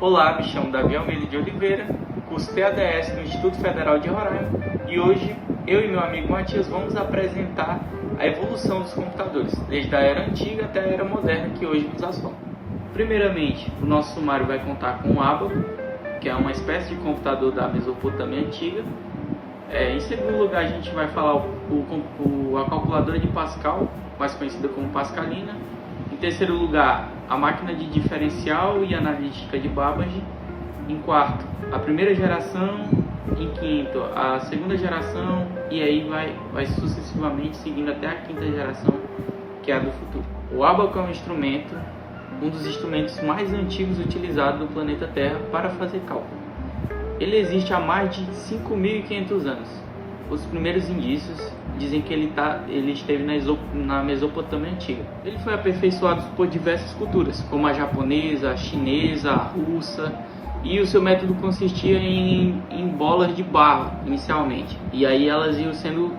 Olá, me chamo Davi Almeida de Oliveira, curso PADS no Instituto Federal de Roraima e hoje eu e meu amigo Matias vamos apresentar a evolução dos computadores, desde a era antiga até a era moderna que hoje nos assola. Primeiramente, o nosso sumário vai contar com o ábaco, que é uma espécie de computador da Mesopotâmia antiga. Em segundo lugar, a gente vai falar a calculadora de Pascal, mais conhecida como Pascalina. Em terceiro lugar, a máquina de diferencial e analítica de Babbage. Em quarto, a primeira geração. Em quinto, a segunda geração. E aí vai sucessivamente seguindo até a quinta geração, que é a do futuro. O ábaco é um dos instrumentos mais antigos utilizados no planeta Terra para fazer cálculo. Ele existe há mais de 5.500 anos. Os primeiros indícios dizem que ele esteve na Mesopotâmia antiga. Ele foi aperfeiçoado por diversas culturas, como a japonesa, a chinesa, a russa, e o seu método consistia em bolas de barro, inicialmente. E aí elas iam sendo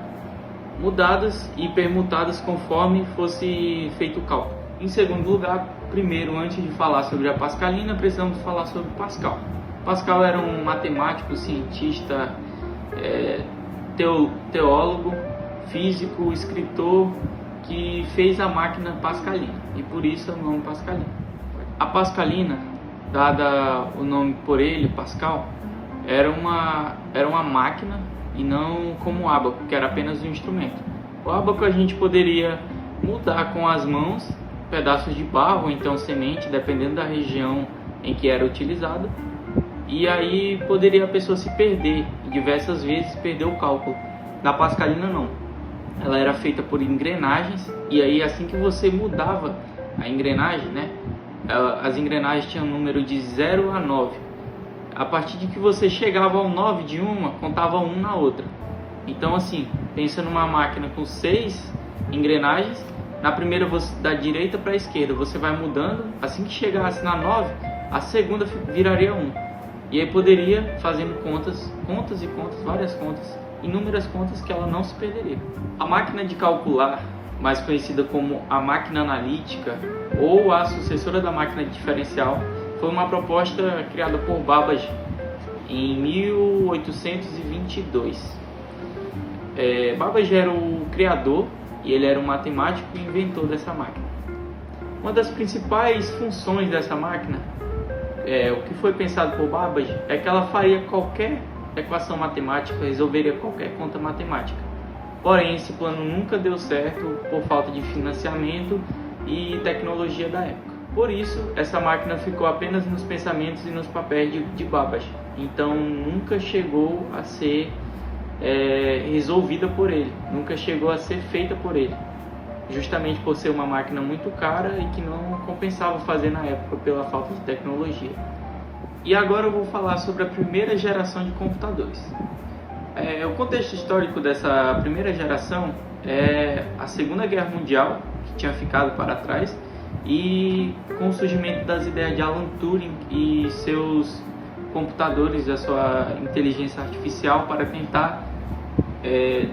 mudadas e permutadas conforme fosse feito o cálculo. Em segundo lugar, primeiro, antes de falar sobre a Pascalina, precisamos falar sobre Pascal. Pascal era um matemático, cientista, teólogo, físico, escritor, que fez a máquina Pascalina, e por isso é o nome Pascalina. A Pascalina, dada o nome por ele, Pascal, era uma máquina e não como o ábaco, que era apenas um instrumento. O ábaco a gente poderia mudar com as mãos pedaços de barro ou então semente, dependendo da região em que era utilizado. E aí poderia a pessoa se perder, e diversas vezes perder o cálculo. Na Pascalina não. Ela era feita por engrenagens, e aí assim que você mudava a engrenagem, as engrenagens tinham um número de 0 a 9. A partir de que você chegava ao 9 de uma, contava 1 na outra. Então assim, pensa numa máquina com 6 engrenagens, na primeira da direita para a esquerda você vai mudando, assim que chegasse na 9, a segunda viraria 1. E aí poderia, fazendo contas e contas, várias contas, inúmeras contas, que ela não se perderia. A máquina de calcular, mais conhecida como a máquina analítica ou a sucessora da máquina de diferencial, foi uma proposta criada por Babbage em 1822. Babbage era o criador e ele era um matemático e inventor dessa máquina. Uma das principais funções dessa máquina, o que foi pensado por Babbage, é que ela faria qualquer equação matemática, resolveria qualquer conta matemática. Porém, esse plano nunca deu certo por falta de financiamento e tecnologia da época. Por isso, essa máquina ficou apenas nos pensamentos e nos papéis de Babbage. Então, nunca chegou a ser resolvida por ele, nunca chegou a ser feita por ele, justamente por ser uma máquina muito cara e que não compensava fazer na época pela falta de tecnologia. E agora eu vou falar sobre a primeira geração de computadores. O contexto histórico dessa primeira geração é a Segunda Guerra Mundial, que tinha ficado para trás, e com o surgimento das ideias de Alan Turing e seus computadores, da sua inteligência artificial, para tentar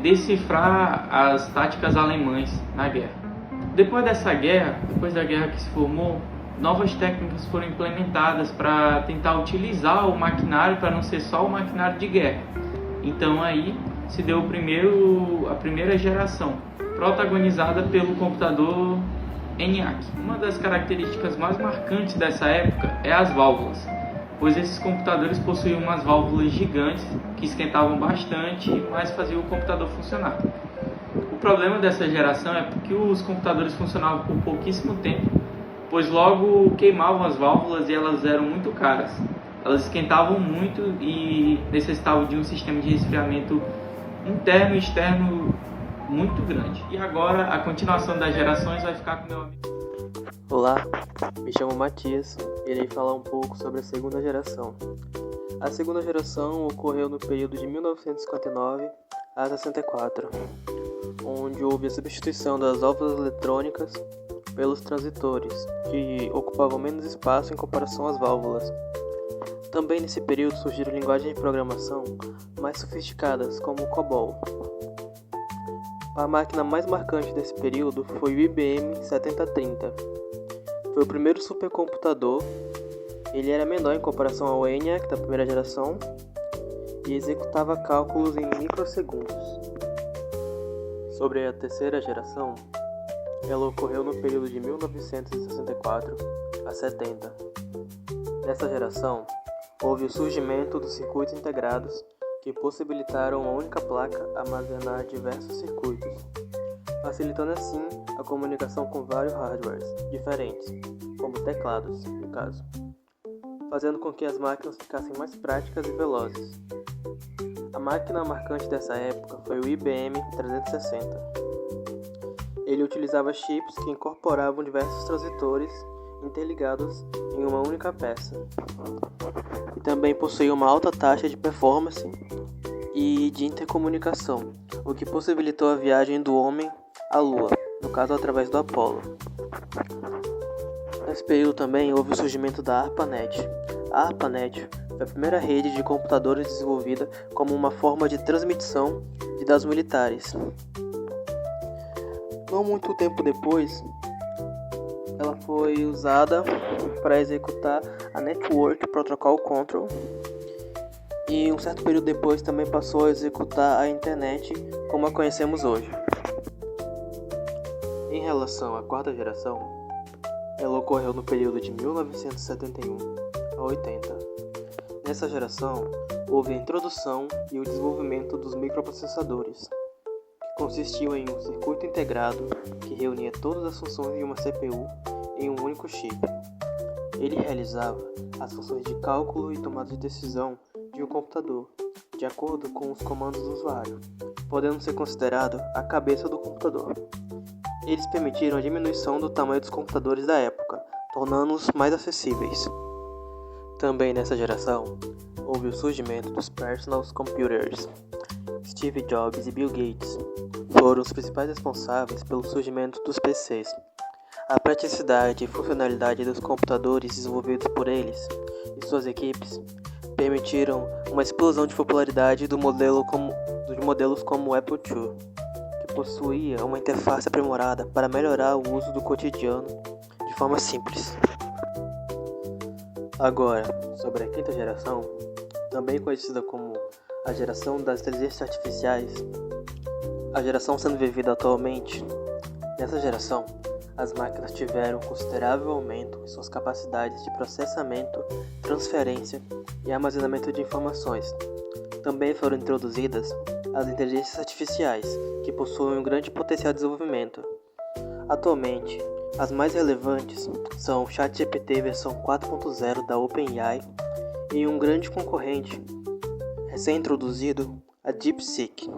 decifrar as táticas alemãs na guerra. Depois da guerra que se formou, novas técnicas foram implementadas para tentar utilizar o maquinário para não ser só o maquinário de guerra. Então aí se deu a primeira geração, protagonizada pelo computador ENIAC. Uma das características mais marcantes dessa época é as válvulas, pois esses computadores possuíam umas válvulas gigantes que esquentavam bastante, mas faziam o computador funcionar. O problema dessa geração é porque os computadores funcionavam por pouquíssimo tempo, pois logo queimavam as válvulas e elas eram muito caras. Elas esquentavam muito e necessitavam de um sistema de resfriamento interno e externo muito grande. E agora a continuação das gerações vai ficar com meu amigo. Olá, me chamo Matias e irei falar um pouco sobre a segunda geração. A segunda geração ocorreu no período de 1959 a 64, onde houve a substituição das válvulas eletrônicas pelos transitores, que ocupavam menos espaço em comparação às válvulas. Também nesse período surgiram linguagens de programação mais sofisticadas, como o COBOL. A máquina mais marcante desse período foi o IBM 7030. Foi o primeiro supercomputador Ele era menor em comparação ao ENIAC da primeira geração e executava cálculos em microsegundos. Sobre a terceira geração, ela ocorreu no período de 1964 a 70. Nessa geração, houve o surgimento dos circuitos integrados que possibilitaram uma única placa armazenar diversos circuitos, facilitando assim a comunicação com vários hardwares diferentes, como teclados, no caso, fazendo com que as máquinas ficassem mais práticas e velozes. A máquina marcante dessa época foi o IBM 360. Ele utilizava chips que incorporavam diversos transitores interligados em uma única peça. E também possuía uma alta taxa de performance e de intercomunicação, o que possibilitou a viagem do homem à Lua, no caso através do Apollo. Nesse período também houve o surgimento da ARPANET. A ARPANET foi a primeira rede de computadores desenvolvida como uma forma de transmissão de dados militares. Não muito tempo depois, ela foi usada para executar a Network Protocol Control e um certo período depois também passou a executar a internet como a conhecemos hoje. Em relação à quarta geração, ela ocorreu no período de 1971 a 80. Nessa geração, houve a introdução e o desenvolvimento dos microprocessadores, que consistiam em um circuito integrado que reunia todas as funções de uma CPU em um único chip. Ele realizava as funções de cálculo e tomada de decisão de um computador, de acordo com os comandos do usuário, podendo ser considerado a cabeça do computador. Eles permitiram a diminuição do tamanho dos computadores da época, tornando-os mais acessíveis. Também nessa geração, houve o surgimento dos personal computers. Steve Jobs e Bill Gates foram os principais responsáveis pelo surgimento dos PCs. A praticidade e funcionalidade dos computadores desenvolvidos por eles e suas equipes permitiram uma explosão de popularidade dos modelos como o Apple II, que possuía uma interface aprimorada para melhorar o uso do cotidiano de forma simples. Agora, sobre a quinta geração, também conhecida como a geração das inteligências artificiais, a geração sendo vivida atualmente. Nessa geração, as máquinas tiveram um considerável aumento em suas capacidades de processamento, transferência e armazenamento de informações. Também foram introduzidas as inteligências artificiais, que possuem um grande potencial de desenvolvimento. Atualmente, as mais relevantes são o ChatGPT versão 4.0 da OpenAI e um grande concorrente recém-introduzido, a DeepSeek.